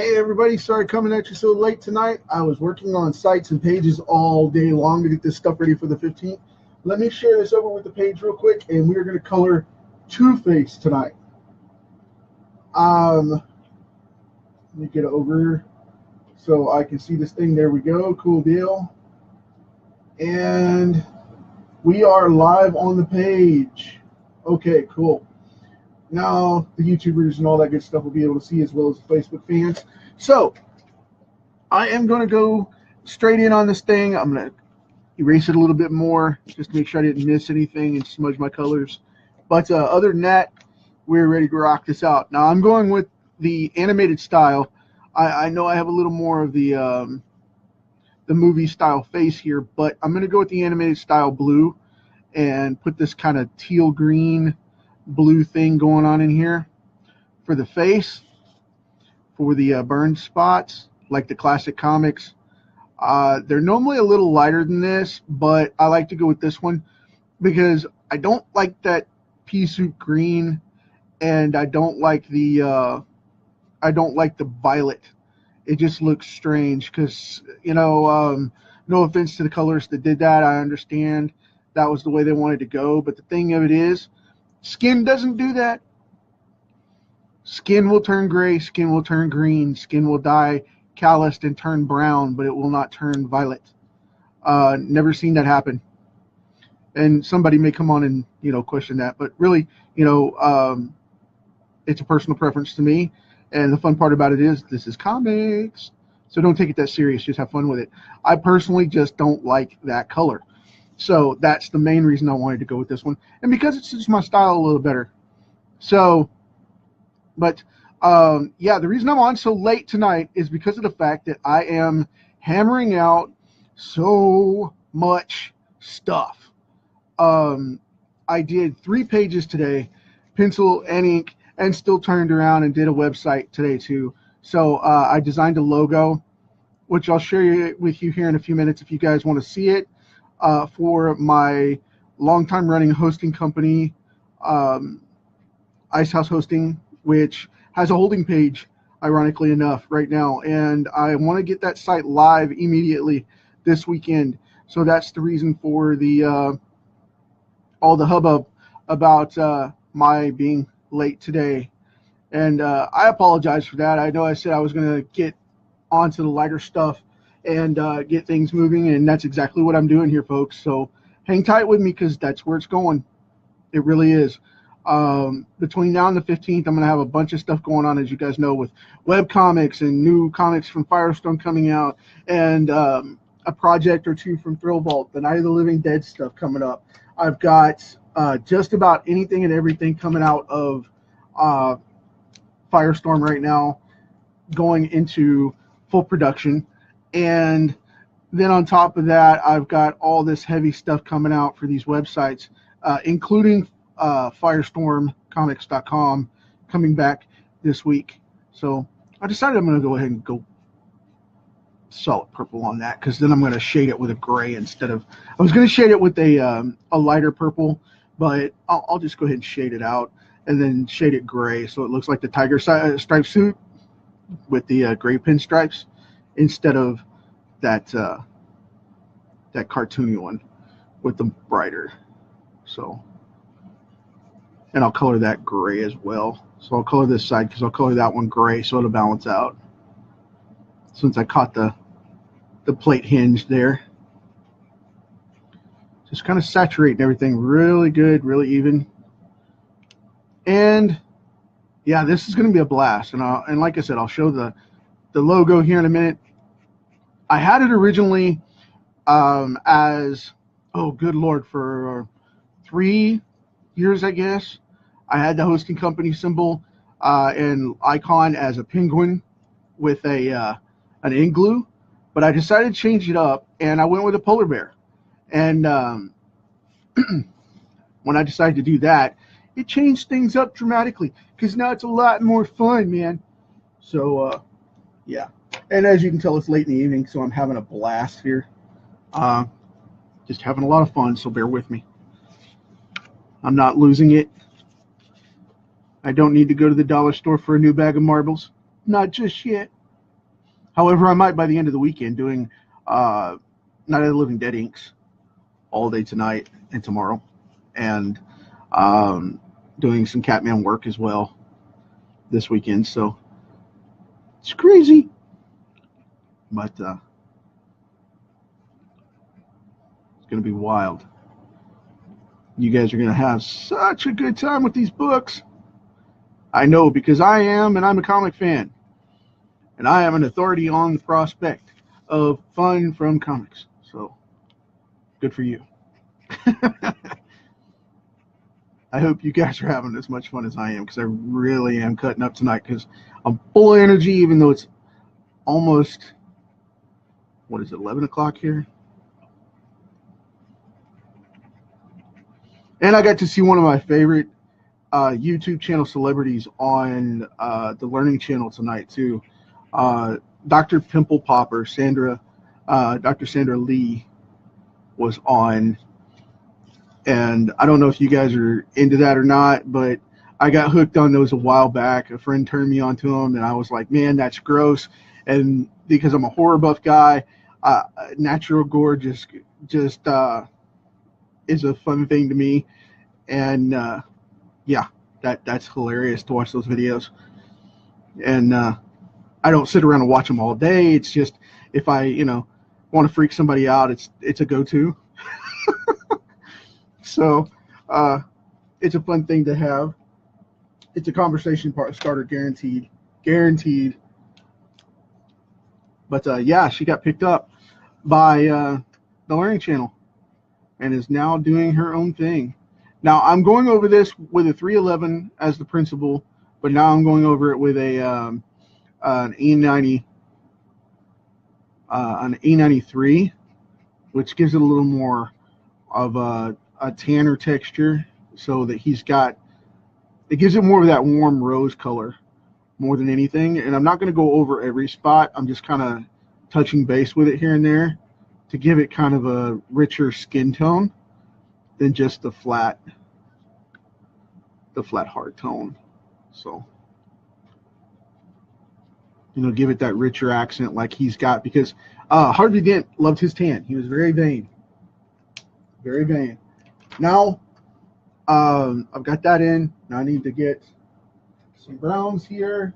Hey everybody, sorry coming at you so late tonight. I was working on sites and pages all day long to get this stuff ready for the 15th. Let me share this over with the page real quick, and we're going to color Two-Face tonight. Let me get it over so I can see this thing. There we go. Cool deal. And we are live on the page. Okay, cool. Now the YouTubers and all that good stuff will be able to see, as well as the Facebook fans. So I am going to go straight in on this thing. I'm going to erase it a little bit more just to make sure I didn't miss anything and smudge my colors. But other than that, we're ready to rock this out. Now I'm going with the animated style. I know I have a little more of the movie style face here, but I'm going to go with the animated style blue and put this kind of teal green blue thing going on in here for the face, for the burn spots like the classic comics. They're normally a little lighter than this, but I like to go with this one because I don't like that pea soup green, and I don't like the violet. It just looks strange because, you know, no offense to the colorists that did that. I understand that was the way they wanted to go, but the thing of it is, skin doesn't do that. Skin will turn gray, skin will turn green, skin will die calloused and turn brown, but it will not turn violet. Never seen that happen. And somebody may come on and, you know, question that, but really, you know, it's a personal preference to me. And the fun part about it is this is comics, so don't take it that serious. Just have fun with it. I personally just don't like that color. So that's the main reason I wanted to go with this one. And because it suits my style a little better. So, but yeah, the reason I'm on so late tonight is because of the fact that I am hammering out so much stuff. I did 3 pages today, pencil and ink, and still turned around and did a website today too. So I designed a logo, which I'll share with you here in a few minutes if you guys want to see it. For my longtime running hosting company, Ice House Hosting, which has a holding page, ironically enough, right now. And I want to get that site live immediately this weekend. So that's the reason for the all the hubbub about my being late today. And I apologize for that. I know I said I was going to get onto the lighter stuff and get things moving, and that's exactly what I'm doing here, folks. So hang tight with me because that's where it's going. It really is. Between now and the 15th, I'm going to have a bunch of stuff going on, as you guys know, with web comics and new comics from Firestone coming out, and a project or two from Thrill Vault, the Night of the Living Dead stuff coming up. I've got just about anything and everything coming out of Firestorm right now going into full production. And then on top of that, I've got all this heavy stuff coming out for these websites, including firestormcomics.com coming back this week. So I decided I'm going to go ahead and go solid purple on that, because then I'm going to shade it with a gray instead of, I was going to shade it with a lighter purple, but I'll just go ahead and shade it out and then shade it gray so it looks like the tiger stripe suit with the gray pinstripes, instead of that that cartoony one with the brighter. So, and I'll color that gray as well. So I'll color this side because I'll color that one gray so it'll balance out, since I caught the plate hinge there. Just kind of saturating everything really good, really even. And yeah, this is going to be a blast. And like I said, I'll show the logo here in a minute. I had it originally as, oh good Lord, for 3 years, I guess. I had the hosting company symbol and icon as a penguin with an igloo, but I decided to change it up, and I went with a polar bear. And when I decided to do that, it changed things up dramatically, because now it's a lot more fun, man. So yeah, and as you can tell, it's late in the evening, so I'm having a blast here. Just having a lot of fun, so bear with me. I'm not losing it. I don't need to go to the dollar store for a new bag of marbles. Not just yet. However, I might by the end of the weekend doing Night of the Living Dead inks all day tonight and tomorrow, and doing some Catman work as well this weekend. So it's crazy, but it's going to be wild. You guys are going to have such a good time with these books. I know, because I am, and I'm a comic fan. And I am an authority on the prospect of fun from comics. So, good for you. I hope you guys are having as much fun as I am, because I really am cutting up tonight, because I'm full of energy, even though it's almost, 11 o'clock here? And I got to see one of my favorite YouTube channel celebrities on the Learning Channel tonight, too. Dr. Pimple Popper, Dr. Sandra Lee was on. And I don't know if you guys are into that or not, but I got hooked on those a while back. A friend turned me onto them, and I was like, man, that's gross. And because I'm a horror buff guy, natural gore just is a fun thing to me. And yeah, that's hilarious to watch those videos. And I don't sit around and watch them all day. It's just if I want to freak somebody out, it's a go-to. So it's a fun thing to have. It's a conversation starter, guaranteed. But yeah, she got picked up by the Learning Channel and is now doing her own thing. Now I'm going over this with a 311 as the principal, but now I'm going over it with an E90, an E93, which gives it a little more of a tanner texture, so that it gives it more of that warm rose color more than anything. And I'm not going to go over every spot. I'm just kind of touching base with it here and there to give it kind of a richer skin tone than just the flat hard tone. So, give it that richer accent like he's got, because Harvey Dent loved his tan. He was very vain. Very vain. Now, I've got that in. Now I need to get some browns here.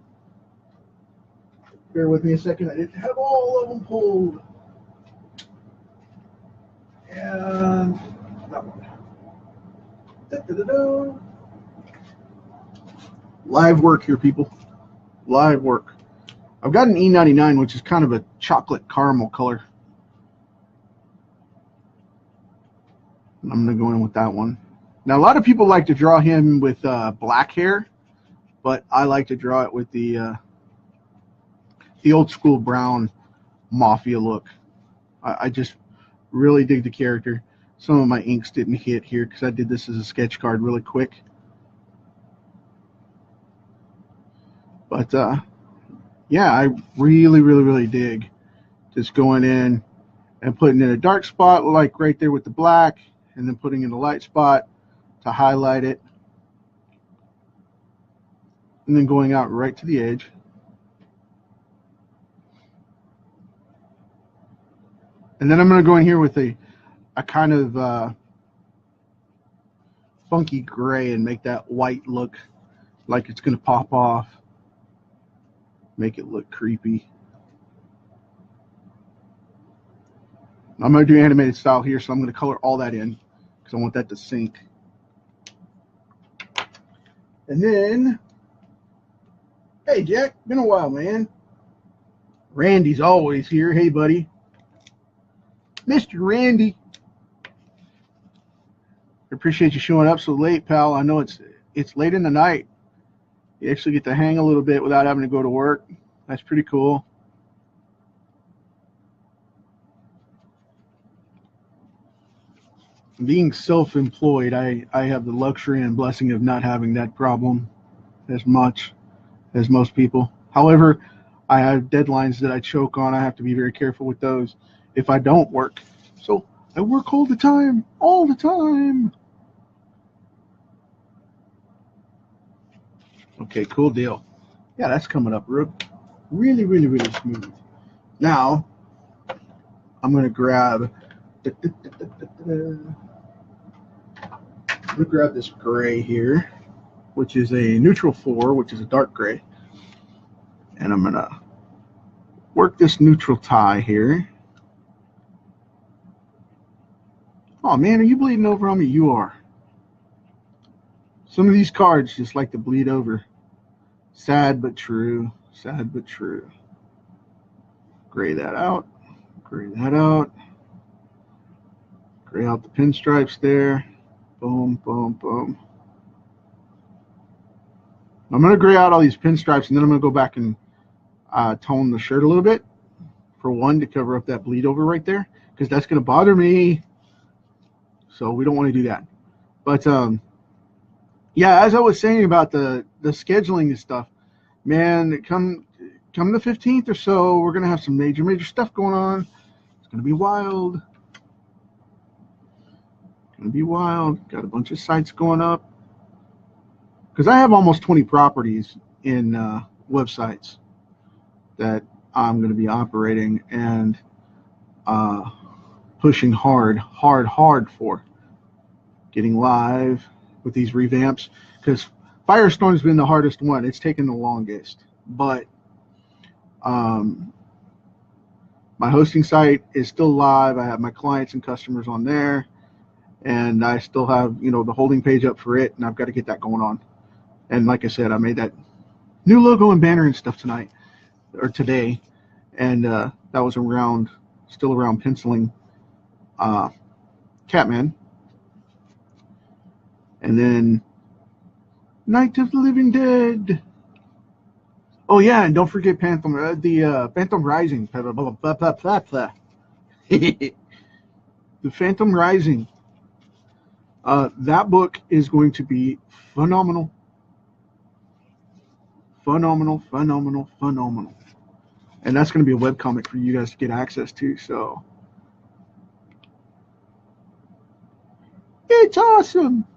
Bear with me a second. I didn't have all of them pulled. And that one. Da-da-da-da. Live work here, people. Live work. I've got an E99, which is kind of a chocolate caramel color. I'm going to go in with that one. Now, a lot of people like to draw him with black hair, but I like to draw it with the old school brown mafia look. I just really dig the character. Some of my inks didn't hit here because I did this as a sketch card really quick. But yeah, I really dig just going in and putting in a dark spot, like right there with the black, and then putting in a light spot to highlight it, and then going out right to the edge. And then I'm going to go in here with a kind of funky gray and make that white look like it's going to pop off. Make it look creepy. I'm going to do animated style here, so I'm going to color all that in because I want that to sync. And then, hey Jack, been a while, man. Randy's always here. Hey buddy, Mr. Randy. I appreciate you showing up so late, pal. I know it's late in the night. You actually get to hang a little bit without having to go to work. That's pretty cool. Being self-employed, I have the luxury and blessing of not having that problem as much as most people. However, I have deadlines that I choke on. I have to be very careful with those if I don't work. So I work all the time. Okay, cool deal. Yeah, that's coming up really smooth. Now, I'm going to grab this gray here, which is a neutral 4, which is a dark gray. And I'm going to work this neutral tie here. Oh man, are you bleeding over on me? You are. Some of these cards just like to bleed over. Sad but true. Sad but true. Gray that out. Gray that out. Gray out the pinstripes there. Boom, boom, boom. I'm going to gray out all these pinstripes, and then I'm going to go back and tone the shirt a little bit. For one, to cover up that bleed over right there, because that's going to bother me. So we don't want to do that. But yeah, as I was saying about the scheduling and stuff, man, come the 15th or so, we're going to have some major stuff going on. It's going to be wild. Going to be wild. Got a bunch of sites going up. Because I have almost 20 properties in websites that I'm going to be operating and pushing hard for. Getting live with these revamps. Because Firestorm's been the hardest one. It's taken the longest. But my hosting site is still live. I have my clients and customers on there. And I still have, you know, the holding page up for it. And I've got to get that going on. And like I said, I made that new logo and banner and stuff tonight. Or today. And that was still around penciling Catman. And then Night of the Living Dead. Oh yeah, and don't forget Phantom Rising. The Phantom Rising. That book is going to be phenomenal. Phenomenal. And that's going to be a webcomic for you guys to get access to. So it's awesome.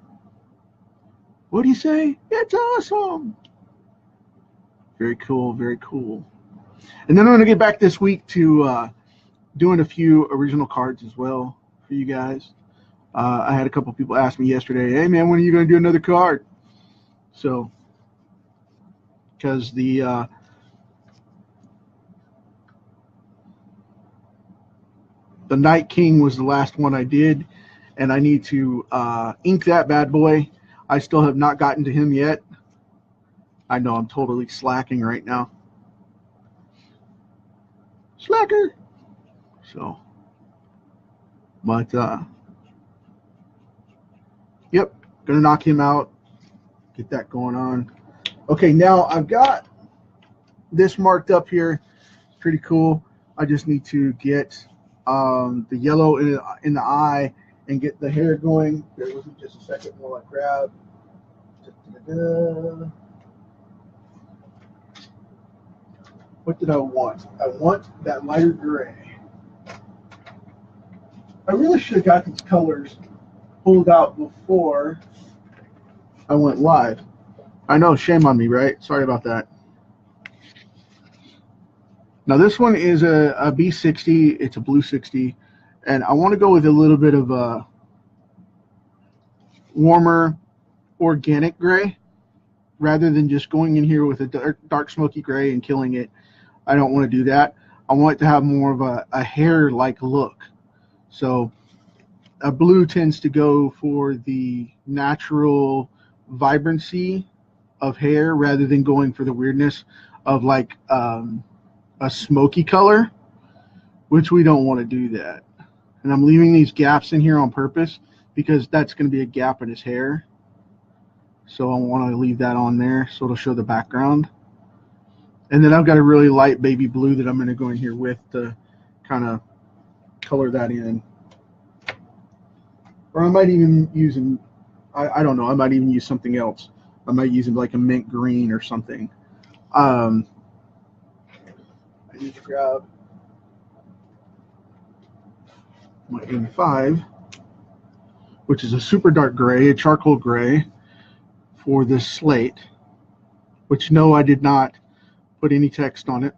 What do you say? It's awesome. Very cool, very cool. And then I'm going to get back this week to doing a few original cards as well for you guys. I had a couple people ask me yesterday, hey man, when are you going to do another card? So, because the Night King was the last one I did, and I need to ink that bad boy. I still have not gotten to him yet. I know I'm totally slacking right now. Slacker. So, but yep, gonna knock him out. Get that going on. Okay, now I've got this marked up here. Pretty cool. I just need to get the yellow in the eye and get the hair going. Bear with me just a second while I grab. What did I want? I want that lighter gray. I really should have got these colors pulled out before I went live. I know, shame on me, right? Sorry about that. Now this one is a B60. It's a blue 60. And I want to go with a little bit of a warmer organic gray rather than just going in here with a dark smoky gray and killing it. I don't want to do that. I want it to have more of a hair-like look. So a blue tends to go for the natural vibrancy of hair rather than going for the weirdness of like a smoky color, which we don't want to do that. And I'm leaving these gaps in here on purpose because that's going to be a gap in his hair. So I want to leave that on there so it'll show the background. And then I've got a really light baby blue that I'm going to go in here with to kind of color that in. Or I might even use, I don't know, I might even use something else. I might use like a mint green or something. I need to grab my M5, which is a super dark gray, a charcoal gray for this slate, which no, I did not put any text on it.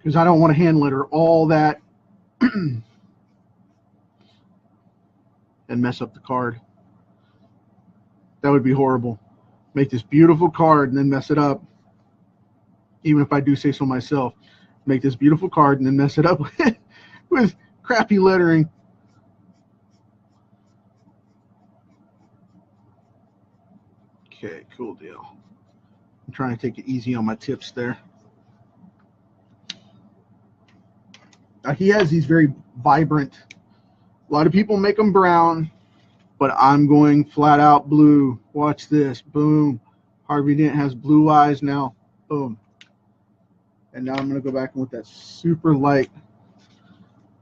because I don't want to hand letter all that and mess up the card. That would be horrible. Make this beautiful card and then mess it up. Even if I do say so myself. Make this beautiful card and then mess it up with crappy lettering. Okay, cool deal. I'm trying to take it easy on my tips there. He has these very vibrant, a lot of people make them brown, but I'm going flat out blue. Watch this. Boom. Harvey Dent has blue eyes now. Boom. And now I'm going to go back in with that super light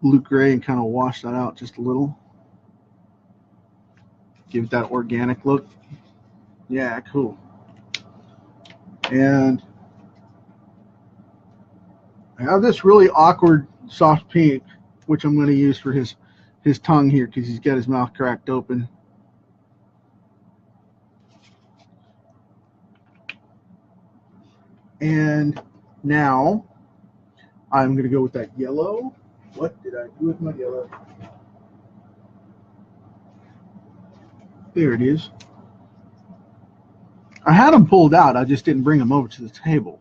blue gray and kind of wash that out just a little. Give it that organic look. Yeah, cool. And I have this really awkward soft pink, which I'm going to use for his tongue here because he's got his mouth cracked open. And now I'm going to go with that yellow. What did I do with my yellow? There it is. I had them pulled out. I just didn't bring them over to the table.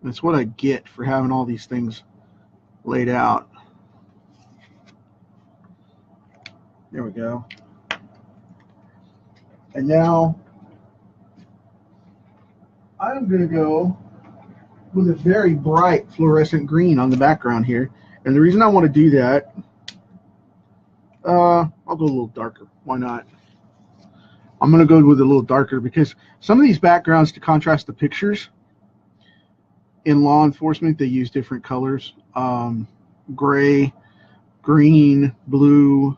That's what I get for having all these things laid out. There we go. And now I'm going to go with a very bright fluorescent green on the background here. And the reason I want to do that, I'll go a little darker. Why not? I'm going to go with a little darker because some of these backgrounds, to contrast the pictures, in law enforcement, they use different colors. Gray, green, blue.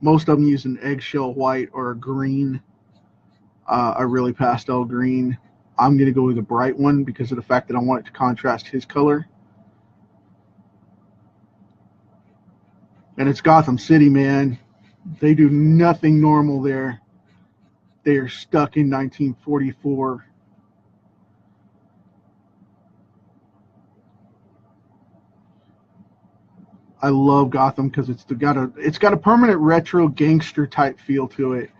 Most of them use an eggshell white or a green, a really pastel green. I'm going to go with a bright one because of the fact that I want it to contrast his color. And it's Gotham City, man. They do nothing normal there. They are stuck in 1944. I love Gotham because it's got a permanent retro gangster type feel to it.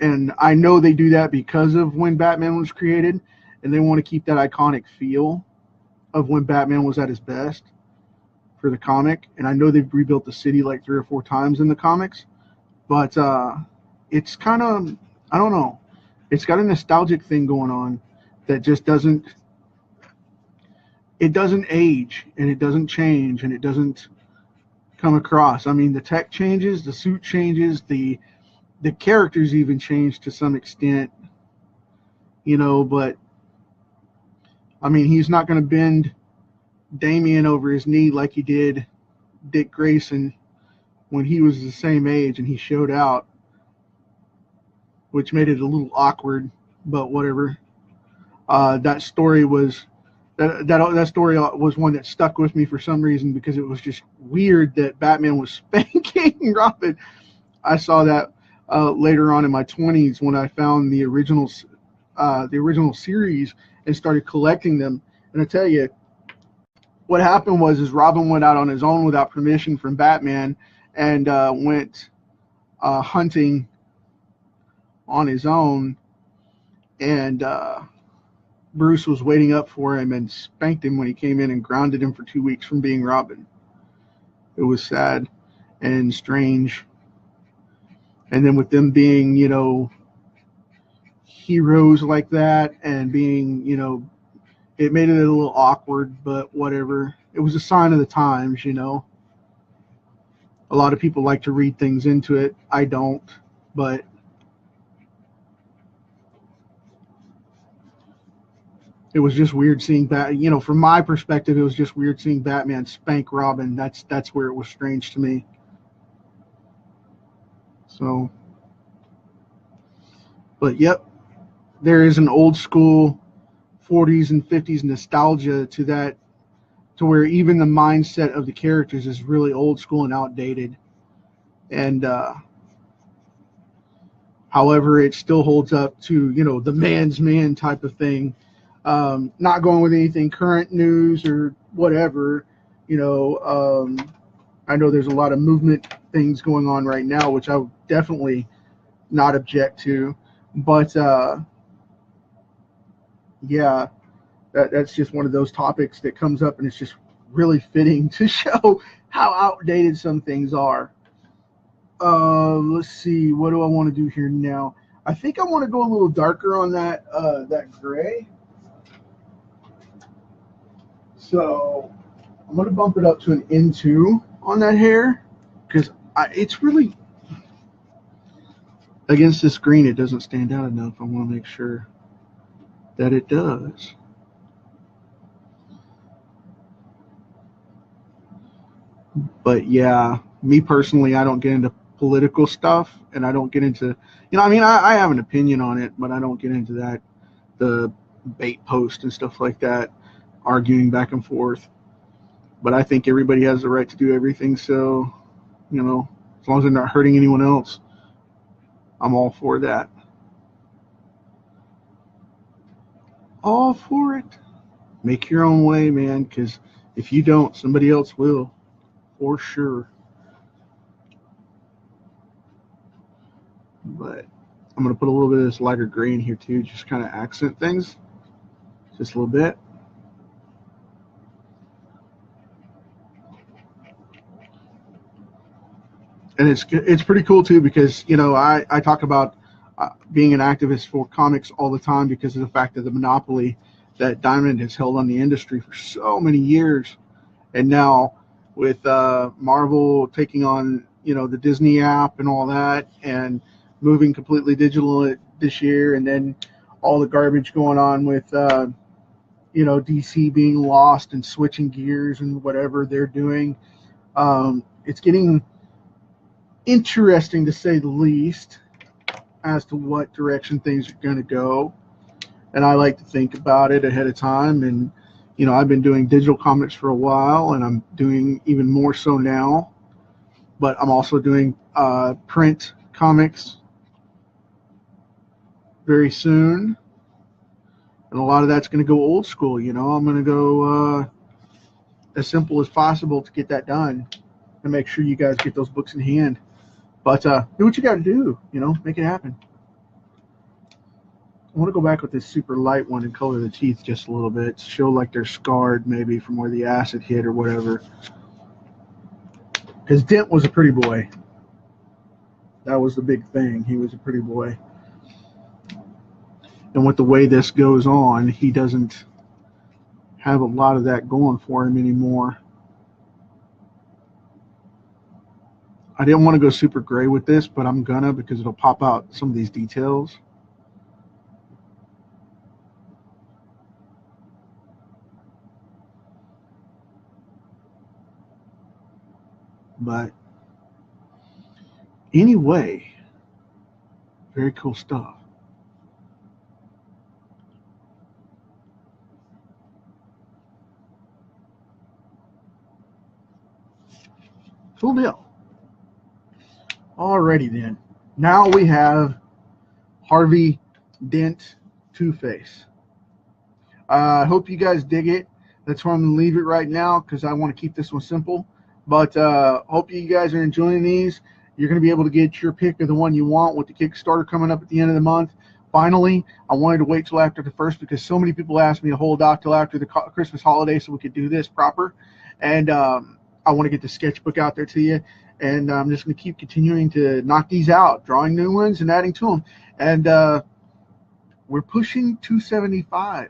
And I know they do that because of when Batman was created, and they want to keep that iconic feel of when Batman was at his best for the comic. And I know they've rebuilt the city like 3 or 4 times in the comics, but it's kind of, I don't know, it's got a nostalgic thing going on that just doesn't age, and it doesn't change, and it doesn't come across. I mean, the tech changes, the suit changes, the characters even change to some extent, you know, but I mean, he's not going to bend Damian over his knee like he did Dick Grayson when he was the same age and he showed out, which made it a little awkward, but whatever. That story was that story was one that stuck with me for some reason because it was just weird that Batman was spanking Robin. I saw that later on in my 20s when I found the original series and started collecting them. And I tell you, what happened was Robin went out on his own without permission from Batman and went hunting on his own, and Bruce was waiting up for him and spanked him when he came in and grounded him for 2 weeks from being Robin. It was sad and strange. And then with them being, you know, heroes like that and being, you know, it made it a little awkward, but whatever. It was a sign of the times, you know. A lot of people like to read things into it. I don't, but it was just weird seeing you know, from my perspective, it was just weird seeing Batman spank Robin. That's where it was strange to me. So, but yep, there is an old school 40s and 50s nostalgia to that, to where even the mindset of the characters is really old school and outdated. And however, it still holds up to, you know, the man's man type of thing. Not going with anything current news or whatever. You know, I know there's a lot of movement things going on right now, which I would definitely not object to. But yeah, that's just one of those topics that comes up, and it's just really fitting to show how outdated some things are. Let's see, what do I want to do here now? I think I want to go a little darker on that gray. So I'm going to bump it up to an N2 on that hair, because it's really, against this green, it doesn't stand out enough. I want to make sure that it does. But yeah, me personally, I don't get into political stuff, and I don't get into, you know, I mean, I have an opinion on it, but I don't get into that, the bait post and stuff like that, arguing back and forth. But I think everybody has the right to do everything, so, you know, as long as they're not hurting anyone else, I'm all for that. All for it. Make your own way, man, because if you don't, somebody else will, for sure. But I'm going to put a little bit of this lighter gray in here too, just kind of accent things, just a little bit. And it's pretty cool too, because, you know, I talk about being an activist for comics all the time because of the fact of the monopoly that Diamond has held on the industry for so many years. And now with Marvel taking on, you know, the Disney app and all that, and moving completely digital this year, and then all the garbage going on with, you know, DC being lost and switching gears and whatever they're doing. It's getting interesting, to say the least, as to what direction things are going to go. And I like to think about it ahead of time. And, you know, I've been doing digital comics for a while, and I'm doing even more so now. But I'm also doing print comics very soon. And a lot of that's going to go old school, you know. I'm going to go as simple as possible to get that done and make sure you guys get those books in hand. But do what you got to do, you know, make it happen. I want to go back with this super light one and color the teeth just a little bit, show like they're scarred maybe from where the acid hit or whatever. Because Dent was a pretty boy. That was the big thing. He was a pretty boy. And with the way this goes on, he doesn't have a lot of that going for him anymore. I didn't want to go super gray with this, but I'm gonna, because it'll pop out some of these details. But anyway, very cool stuff. Cool deal. Alrighty then. Now we have Harvey Dent Two-Face. I hope you guys dig it. That's where I'm going to leave it right now, because I want to keep this one simple. But hope you guys are enjoying these. You're going to be able to get your pick of the one you want with the Kickstarter coming up at the end of the month. Finally, I wanted to wait till after the 1st, because so many people asked me to hold out till after the Christmas holiday so we could do this proper. And I want to get the sketchbook out there to you. And I'm just going to keep continuing to knock these out, drawing new ones and adding to them. And we're pushing 275.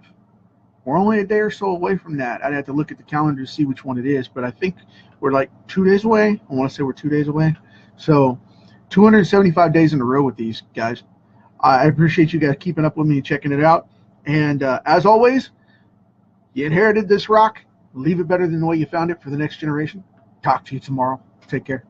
We're only a day or so away from that. I'd have to look at the calendar to see which one it is, but I think we're like 2 days away. I want to say we're 2 days away. So 275 days in a row with these guys. I appreciate you guys keeping up with me and checking it out. And as always, you inherited this rock. Leave it better than the way you found it for the next generation. Talk to you tomorrow. Take care.